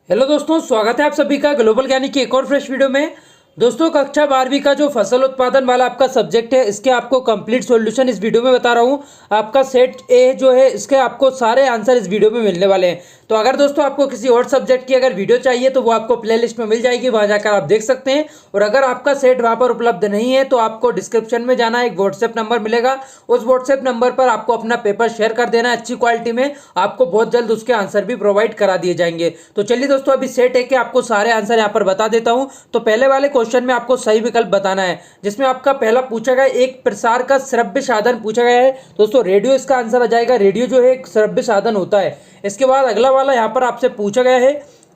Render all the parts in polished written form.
Hello दोस्तों, स्वागत है आप सभी का ग्लोबल ज्ञानी की एक और फ्रेश वीडियो में। दोस्तों, कक्षा 12वीं का जो फसल उत्पादन वाला आपका सब्जेक्ट है, इसके आपको कंप्लीट सॉल्यूशन इस वीडियो में बता रहा हूँ। आपका सेट ए जो है, इसके आपको सारे आंसर इस वीडियो में मिलने वाले हैं। तो अगर दोस्तों आपको किसी और सब्जेक्ट की अगर वीडियो चाहिए तो वो आपको प्लेलिस्ट में मिल जाएगी, वहाँ जाकर आप देख सकते हैं। और अगर आपका सेट वहाँ पर उपलब्ध नहीं है तो आपको डिस्क्रिप्शन में जाना, एक व्हाट्सएप नंबर मिलेगा। उस व्हाट्सएप नंबर पर आपको अपना पेपर शेयर कर देना है अच्छी क्वालिटी में, आपको बहुत जल्द उसके आंसर भी प्रोवाइड करा दिए जाएंगे। तो चलिए दोस्तों, अभी सेट है कि आपको सारे आंसर यहाँ पर बता देता हूँ। तो पहले वाले क्वेश्चन में आपको सही विकल्प बताना है, जिसमें आपका पहला पूछा गया एक प्रसार का श्रव्य साधन पूछा गया है। दोस्तों, रेडियो इसका आंसर आ जाएगा। रेडियो जो है एक श्रव्य साधन होता है। इसके बाद अगला वाला यहाँ पर आपसे पूछा गया है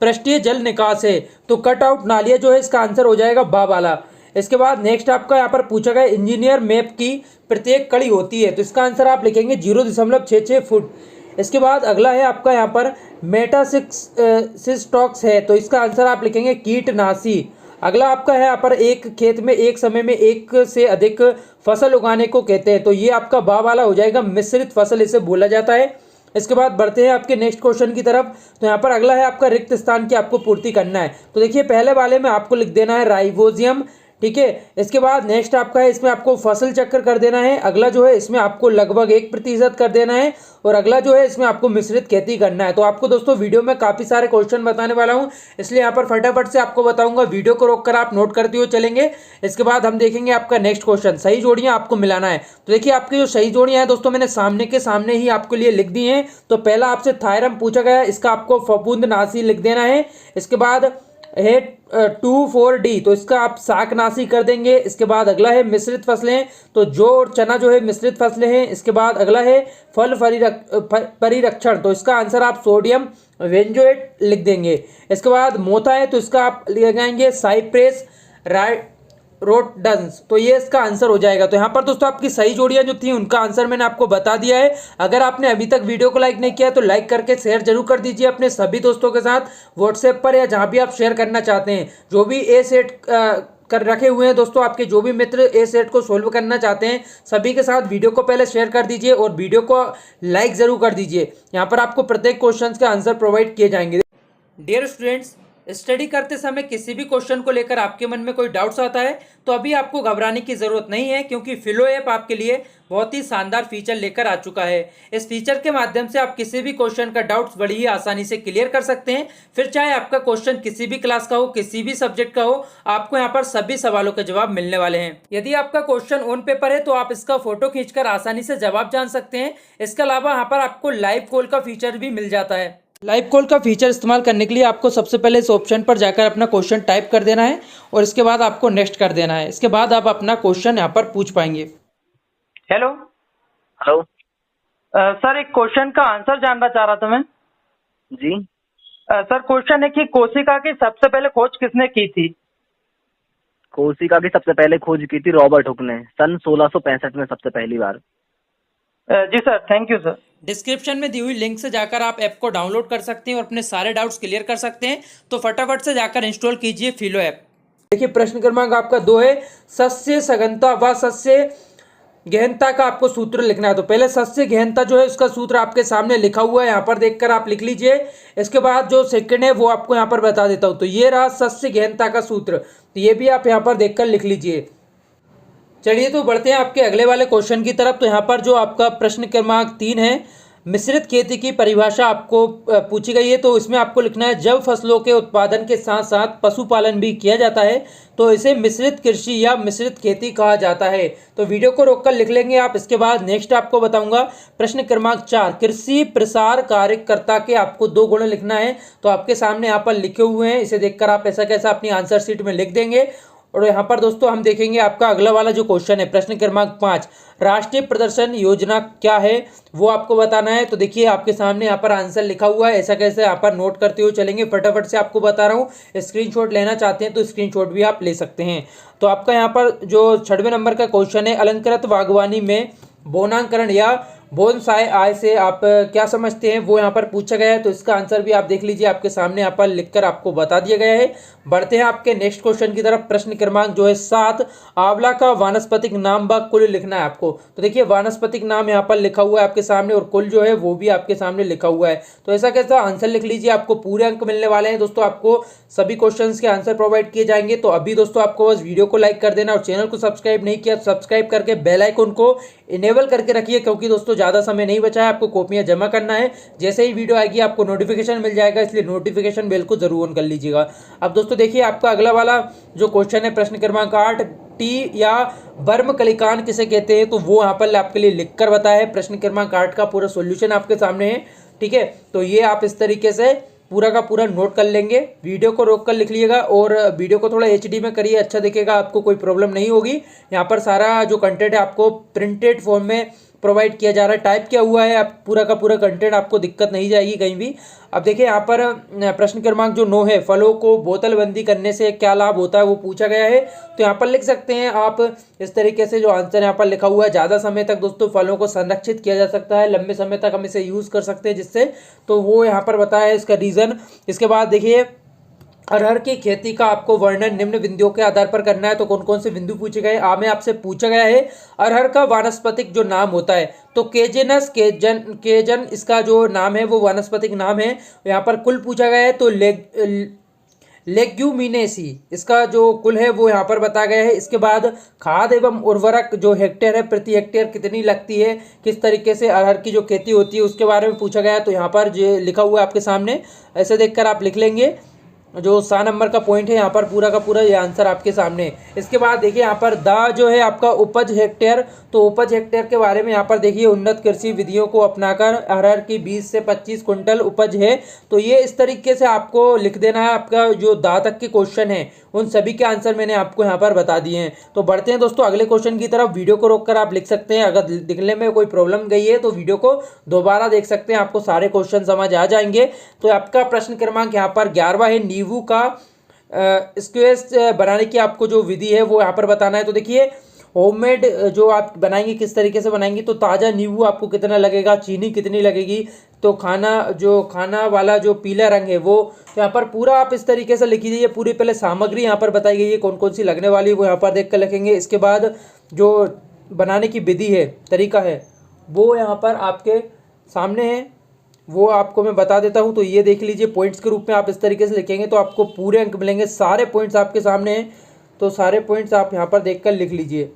पृष्ठीय जल निकास है, तो कट आउट नालिया जो है इसका आंसर हो जाएगा बा वाला। इसके बाद नेक्स्ट आपका यहाँ पर पूछा गया इंजीनियर मैप की प्रत्येक कड़ी होती है, तो इसका आंसर आप लिखेंगे 0.66 फुट। इसके बाद अगला है आपका यहाँ पर मेटासिस्टॉक्स है, तो इसका आंसर आप लिखेंगे कीटनाशी। अगला आपका है यहाँ पर एक खेत में एक समय में एक से अधिक फसल उगाने को कहते हैं, तो ये आपका बा वाला हो जाएगा, मिश्रित फसल इसे बोला जाता है। इसके बाद बढ़ते हैं आपके नेक्स्ट क्वेश्चन की तरफ। तो यहाँ पर अगला है आपका रिक्त स्थान की आपको पूर्ति करना है, तो देखिए पहले वाले में आपको लिख देना है राइबोजियम, ठीक है। इसके बाद नेक्स्ट आपका है, इसमें आपको फसल चक्र कर देना है। अगला जो है इसमें आपको लगभग 1% कर देना है, और अगला जो है इसमें आपको मिश्रित खेती करना है। तो आपको दोस्तों वीडियो में काफ़ी सारे क्वेश्चन बताने वाला हूं, इसलिए यहाँ पर फटाफट से आपको बताऊंगा, वीडियो को रोककर आप नोट करते हुए चलेंगे। इसके बाद हम देखेंगे आपका नेक्स्ट क्वेश्चन, सही जोड़ियाँ आपको मिलाना है। तो देखिए आपकी जो सही जोड़ियाँ हैं दोस्तों, मैंने सामने के सामने ही आपके लिए लिख दी हैं। तो पहला आपसे थायरम पूछा गया, इसका आपको फफूंदनाशी लिख देना है। इसके बाद है 2,4-D, तो इसका आप शाकनाशी कर देंगे। इसके बाद अगला है मिश्रित फसलें, तो जौ और चना जो है मिश्रित फसलें हैं। इसके बाद अगला है फल परिरक्षण, तो इसका आंसर आप सोडियम वेंजोएट लिख देंगे। इसके बाद मोथा है, तो इसका आप लगाएंगे साइप्रेस रोडन्स, तो ये इसका आंसर हो जाएगा। तो यहाँ पर दोस्तों आपकी सही जोड़ियां जो थी उनका आंसर मैंने आपको बता दिया है। अगर आपने अभी तक वीडियो को लाइक नहीं किया तो लाइक करके शेयर जरूर कर दीजिए अपने सभी दोस्तों के साथ, व्हाट्सएप पर या जहाँ भी आप शेयर करना चाहते हैं। जो भी ए सेट कर रखे हुए हैं दोस्तों, आपके जो भी मित्र ए सेट को सोल्व करना चाहते हैं, सभी के साथ वीडियो को पहले शेयर कर दीजिए और वीडियो को लाइक जरूर कर दीजिए। यहाँ पर आपको प्रत्येक क्वेश्चन के आंसर प्रोवाइड किए जाएंगे। डियर स्टूडेंट्स, स्टडी करते समय किसी भी क्वेश्चन को लेकर आपके मन में कोई डाउट्स आता है तो अभी आपको घबराने की ज़रूरत नहीं है, क्योंकि फिलो ऐप आपके लिए बहुत ही शानदार फीचर लेकर आ चुका है। इस फीचर के माध्यम से आप किसी भी क्वेश्चन का डाउट्स बड़ी ही आसानी से क्लियर कर सकते हैं। फिर चाहे आपका क्वेश्चन किसी भी क्लास का हो, किसी भी सब्जेक्ट का हो, आपको यहाँ पर सभी सवालों के जवाब मिलने वाले हैं। यदि आपका क्वेश्चन ऑन पेपर है तो आप इसका फोटो खींचकर आसानी से जवाब जान सकते हैं। इसके अलावा यहाँ पर आपको लाइव कॉल का फीचर भी मिल जाता है। लाइव कॉल का फीचर इस्तेमाल करने के लिए आपको सबसे पहले इस ऑप्शन पर जाकर अपना क्वेश्चन टाइप कर देना है, और इसके बाद आपको नेक्स्ट कर देना है। इसके बाद आप अपना क्वेश्चन यहाँ पर पूछ पाएंगे। हेलो हेलो सर, एक क्वेश्चन का आंसर जानना चाह रहा था मैं। जी। सर, क्वेश्चन है कि कोशिका की सबसे पहले खोज किसने की थी? कोशिका की सबसे पहले खोज की थी रॉबर्ट हुक ने, सन 1665 में सबसे पहली बार। जी sir, thank you sir. Description में दी हुई लिंक से जाकर आप ऐप को डाउनलोड कर सकते हैं और अपने सारे डाउट्स क्लियर कर सकते हैं। तो फटाफट से जाकर इंस्टॉल कीजिए फिलो ऐप। देखिए प्रश्न क्रमांक आपका 2 है, सस्य सघनता व सस्य गहनता का आपको सूत्र लिखना है। तो पहले सस्य गहनता जो है उसका सूत्र आपके सामने लिखा हुआ है, यहाँ पर देखकर आप लिख लीजिए। इसके बाद जो सेकंड है वो आपको यहाँ पर बता देता हूँ। तो ये रहा सस्य गहनता का सूत्र, तो ये भी आप यहाँ पर देखकर लिख लीजिए। चलिए तो बढ़ते हैं आपके अगले वाले क्वेश्चन की तरफ। तो यहाँ पर जो आपका प्रश्न क्रमांक 3 है, मिश्रित खेती की परिभाषा आपको पूछी गई है। तो इसमें आपको लिखना है जब फसलों के उत्पादन के साथ साथ पशुपालन भी किया जाता है तो इसे मिश्रित कृषि या मिश्रित खेती कहा जाता है। तो वीडियो को रोककर लिख लेंगे आप। इसके बाद नेक्स्ट आपको बताऊंगा प्रश्न क्रमांक 4, कृषि प्रसार कार्यकर्ता के आपको 2 गुण लिखना है। तो आपके सामने यहाँ पर लिखे हुए हैं, इसे देखकर आप ऐसा कैसा अपनी आंसर शीट में लिख देंगे। और यहाँ पर दोस्तों हम देखेंगे आपका अगला वाला जो क्वेश्चन है, प्रश्न क्रमांक 5, राष्ट्रीय प्रदर्शन योजना क्या है वो आपको बताना है। तो देखिए आपके सामने यहाँ पर आंसर लिखा हुआ है, ऐसा कैसे यहाँ पर नोट करते हुए चलेंगे। फटाफट से आपको बता रहा हूँ, स्क्रीनशॉट लेना चाहते हैं तो स्क्रीनशॉट भी आप ले सकते हैं। तो आपका यहाँ पर जो 6वें नंबर का क्वेश्चन है, अलंकृत बागवानी में बोनांकरण या बोनसाई आय से आप क्या समझते हैं वो यहाँ पर पूछा गया है। तो इसका आंसर भी आप देख लीजिए, आपके सामने यहाँ पर लिखकर आपको बता दिया गया है। बढ़ते हैं आपके नेक्स्ट क्वेश्चन की तरफ। प्रश्न क्रमांक जो है 7, आंवला का वानस्पतिक नाम व कुल लिखना है आपको। तो देखिए वानस्पतिक नाम यहाँ पर लिखा हुआ है आपके सामने और कुल जो है वो भी आपके सामने लिखा हुआ है। तो ऐसा कैसा आंसर लिख लीजिए, आपको पूरे अंक मिलने वाले हैं दोस्तों। आपको सभी क्वेश्चंस के आंसर प्रोवाइड किए जाएंगे। तो अभी दोस्तों आपको बस वीडियो को लाइक कर देना और चैनल को सब्सक्राइब नहीं किया सब्सक्राइब करके बेल आइकन को इनेबल करके रखिए, क्योंकि दोस्तों ज़्यादा समय नहीं बचा है, आपको कॉपियां जमा करना है। जैसे ही वीडियो आएगी आपको नोटिफिकेशन मिल जाएगा, इसलिए नोटिफिकेशन बेल को जरूर ऑन कर लीजिएगा। अब दोस्तों देखिए आपका अगला वाला जो क्वेश्चन है प्रश्न क्रमांक 8, टी या वर्म कलिकान किसे कहते हैं, तो वो यहाँ पर आपके लिए लिख कर बताया है। प्रश्न क्रमांक 8 का पूरा सोल्यूशन आपके सामने है, ठीक है। तो ये आप इस तरीके से पूरा का पूरा नोट कर लेंगे, वीडियो को रोक कर लिख लीजिएगा और वीडियो को थोड़ा एचडी में करिए, अच्छा दिखेगा, आपको कोई प्रॉब्लम नहीं होगी। यहाँ पर सारा जो कंटेंट है आपको प्रिंटेड फॉर्म में प्रोवाइड किया जा रहा है, टाइप किया हुआ है, आप पूरा का पूरा कंटेंट, आपको दिक्कत नहीं जाएगी कहीं भी। अब देखिए यहाँ पर प्रश्न क्रमांक जो 9 है, फलों को बोतलबंदी करने से क्या लाभ होता है वो पूछा गया है। तो यहाँ पर लिख सकते हैं आप इस तरीके से, जो आंसर यहाँ पर लिखा हुआ है, ज़्यादा समय तक दोस्तों फलों को संरक्षित किया जा सकता है, लंबे समय तक हम इसे यूज़ कर सकते हैं जिससे, तो वो यहाँ पर बताया है इसका रीज़न। इसके बाद देखिए अरहर की खेती का आपको वर्णन निम्न बिंदुओं के आधार पर करना है। तो कौन कौन से बिंदु पूछे गए, में आपसे पूछा गया है अरहर का वानस्पतिक जो नाम होता है, तो केजन इसका जो नाम है वो वानस्पतिक नाम है। यहाँ पर कुल पूछा गया है, तो लेग्यूमिनेसी इसका जो कुल है वो यहाँ पर बताया गया है। इसके बाद खाद एवं उर्वरक जो हेक्टेयर है प्रति हेक्टेयर कितनी लगती है, किस तरीके से अरहर की जो खेती होती है उसके बारे में पूछा गया है। तो यहाँ पर जो लिखा हुआ है आपके सामने, ऐसे देखकर आप लिख लेंगे। जो 7 नंबर का पॉइंट है यहाँ पर पूरा का पूरा ये आंसर आपके सामने है। इसके बाद देखिए यहाँ पर जो है आपका उपज हेक्टेयर, तो उपज हेक्टेयर के बारे में यहाँ पर देखिए उन्नत कृषि विधियों को अपनाकर अरहर की 20 से 25 कुंटल उपज है। तो ये इस तरीके से आपको लिख देना है। आपका जो तक के क्वेश्चन है उन सभी के आंसर मैंने आपको यहाँ पर बता दिए हैं। तो बढ़ते हैं दोस्तों अगले क्वेश्चन की तरफ। वीडियो को रोककर आप लिख सकते हैं, अगर लिखने में कोई प्रॉब्लम गई है तो वीडियो को दोबारा देख सकते हैं, आपको सारे क्वेश्चन समझ आ जाएंगे। तो आपका प्रश्न क्रमांक यहाँ पर 11वां है, नींबू का स्क्वेश बनाने की आपको जो विधि है वो यहाँ पर बताना है। तो देखिए होममेड जो आप बनाएंगे किस तरीके से बनाएंगे, तो ताज़ा नींबू आपको कितना लगेगा, चीनी कितनी लगेगी, तो खाना वाला जो पीला रंग है वो, तो यहाँ पर पूरा आप इस तरीके से लिख दीजिए। पूरी पहले सामग्री यहाँ पर बताई गई है कौन कौन सी लगने वाली है वो यहाँ पर देख कर लिखेंगे। इसके बाद जो बनाने की विधि है, तरीका है, वो यहाँ पर आपके सामने है, वो आपको मैं बता देता हूँ। तो ये देख लीजिए, पॉइंट्स के रूप में आप इस तरीके से लिखेंगे तो आपको पूरे अंक मिलेंगे। सारे पॉइंट्स आपके सामने हैं, तो सारे पॉइंट्स आप यहाँ पर देखकर लिख लीजिए।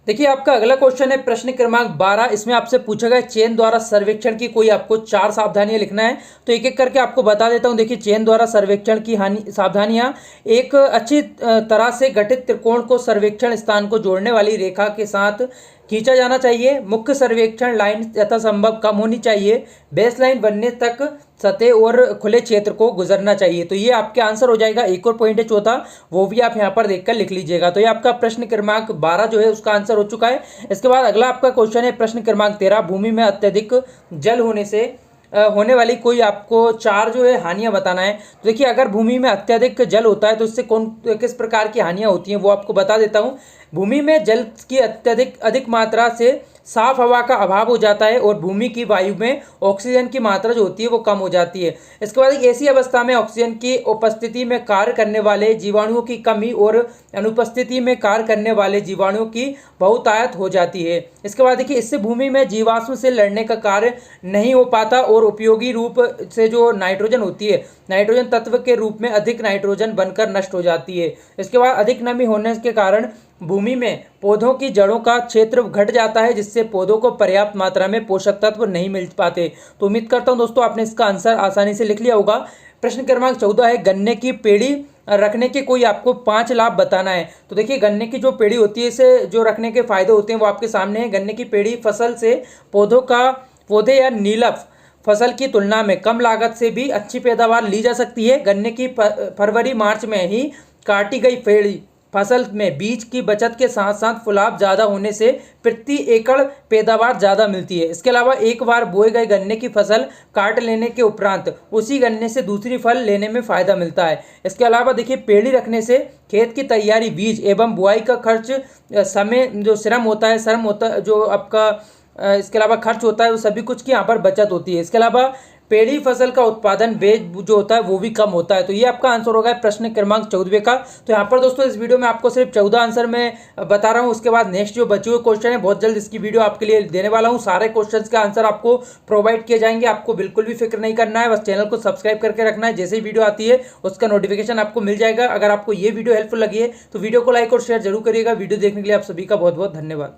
देखिए आपका अगला क्वेश्चन है प्रश्न क्रमांक 12। इसमें आपसे पूछा गया चयन द्वारा सर्वेक्षण की कोई आपको 4 सावधानियां लिखना है। तो एक एक करके आपको बता देता हूं। देखिए चयन द्वारा सर्वेक्षण की सावधानियां, एक अच्छी तरह से गठित त्रिकोण को सर्वेक्षण स्थान को जोड़ने वाली रेखा के साथ खींचा जाना चाहिए। मुख्य सर्वेक्षण लाइन यथासंभव कम होनी चाहिए। बेस लाइन बनने तक सतह और खुले क्षेत्र को गुजरना चाहिए। तो ये आपके आंसर हो जाएगा। एक और पॉइंट है चौथा, वो भी आप यहाँ पर देखकर लिख लीजिएगा। तो ये आपका प्रश्न क्रमांक 12 जो है उसका आंसर हो चुका है। इसके बाद अगला आपका क्वेश्चन है प्रश्न क्रमांक 13, भूमि में अत्यधिक जल होने से होने वाली कोई आपको 4 जो है हानियां बताना है। तो देखिए अगर भूमि में अत्यधिक जल होता है तो इससे किस प्रकार की हानियां होती हैं वो आपको बता देता हूं। भूमि में जल की अधिक मात्रा से साफ हवा का अभाव हो जाता है और भूमि की वायु में ऑक्सीजन की मात्रा जो होती है वो कम हो जाती है। इसके बाद एक ऐसी अवस्था में ऑक्सीजन की उपस्थिति में कार्य करने वाले जीवाणुओं की कमी और अनुपस्थिति में कार्य करने वाले जीवाणुओं की बहुतायत हो जाती है। इसके बाद देखिए इससे भूमि में जीवाश्म से लड़ने का कार्य नहीं हो पाता और उपयोगी रूप से जो नाइट्रोजन होती है, नाइट्रोजन तत्व के रूप में अधिक नाइट्रोजन बनकर नष्ट हो जाती है। इसके बाद अधिक नमी होने के कारण भूमि में पौधों की जड़ों का क्षेत्र घट जाता है, जिससे पौधों को पर्याप्त मात्रा में पोषक तत्व नहीं मिल पाते। तो उम्मीद करता हूं दोस्तों आपने इसका आंसर आसानी से लिख लिया होगा। प्रश्न क्रमांक 14 है, गन्ने की पेड़ी रखने के कोई आपको 5 लाभ बताना है। तो देखिए गन्ने की जो पेड़ी होती है, इसे जो रखने के फायदे होते हैं वो आपके सामने है। गन्ने की पेड़ी फसल से पौधे या नीलफ फसल की तुलना में कम लागत से भी अच्छी पैदावार ली जा सकती है। गन्ने की फरवरी मार्च में ही काटी गई पेड़ी फसल में बीज की बचत के साथ साथ फुलाव ज़्यादा होने से प्रति एकड़ पैदावार ज़्यादा मिलती है। इसके अलावा एक बार बोए गए गन्ने की फसल काट लेने के उपरांत उसी गन्ने से दूसरी फल लेने में फ़ायदा मिलता है। इसके अलावा देखिए पेड़ी रखने से खेत की तैयारी, बीज एवं बुआई का खर्च, समय जो श्रम होता है जो आपका इसके अलावा खर्च होता है, वो सभी कुछ की यहाँ पर बचत होती है। इसके अलावा पेड़ी फसल का उत्पादन बेच जो होता है वो भी कम होता है। तो ये आपका आंसर होगा प्रश्न क्रमांक 14 का। तो यहाँ पर दोस्तों इस वीडियो में आपको सिर्फ 14 आंसर मैं बता रहा हूँ। उसके बाद नेक्स्ट जो बचे हुए क्वेश्चन है बहुत जल्द इसकी वीडियो आपके लिए देने वाला हूँ। सारे क्वेश्चंस का आंसर आपको प्रोवाइड किए जाएंगे, आपको बिल्कुल भी फिक्र नहीं करना है, बस चैनल को सब्सक्राइब करके रखना है। जैसे ही वीडियो आती है उसका नोटिफिकेशन आपको मिल जाएगा। अगर आपको ये वीडियो हेल्पफुल लगी है तो वीडियो को लाइक और शेयर जरूर करिएगा। वीडियो देखने के लिए आप सभी का बहुत बहुत धन्यवाद।